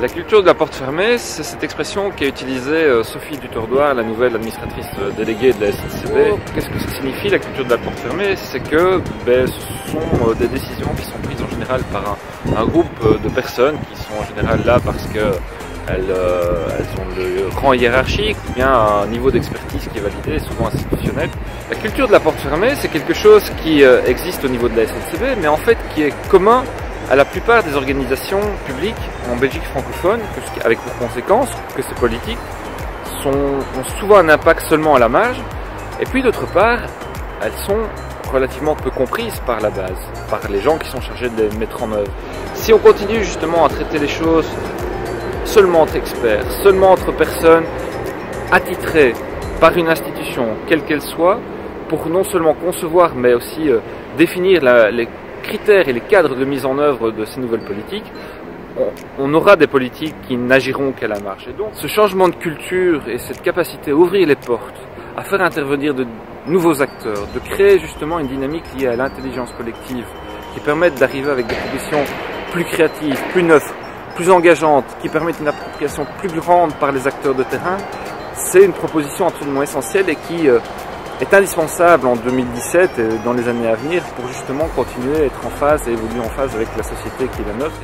La culture de la porte fermée, c'est cette expression qu'a utilisée Sophie Dutordoir, la nouvelle administratrice déléguée de la SNCB. Qu'est-ce que ça signifie, la culture de la porte fermée? C'est que ce sont des décisions qui sont prises en général par un groupe de personnes qui sont en général là parce qu'elles ont le rang hiérarchique ou bien un niveau d'expertise qui est validé, souvent institutionnel. La culture de la porte fermée, c'est quelque chose qui existe au niveau de la SNCB, mais en fait qui est commun à la plupart des organisations publiques en Belgique francophone, avec pour conséquence que ces politiques ont souvent un impact seulement à la marge, et puis d'autre part, elles sont relativement peu comprises par la base, par les gens qui sont chargés de les mettre en œuvre. Si on continue justement à traiter les choses seulement entre experts, seulement entre personnes attitrées par une institution, quelle qu'elle soit, pour non seulement concevoir mais aussi définir les critères et les cadres de mise en œuvre de ces nouvelles politiques, on aura des politiques qui n'agiront qu'à la marge. Et donc, ce changement de culture et cette capacité à ouvrir les portes, à faire intervenir de nouveaux acteurs, de créer justement une dynamique liée à l'intelligence collective qui permette d'arriver avec des propositions plus créatives, plus neuves, plus engageantes, qui permettent une appropriation plus grande par les acteurs de terrain, c'est une proposition absolument essentielle et qui est indispensable en 2017 et dans les années à venir pour justement continuer à être en phase et évoluer en phase avec la société qui est la nôtre.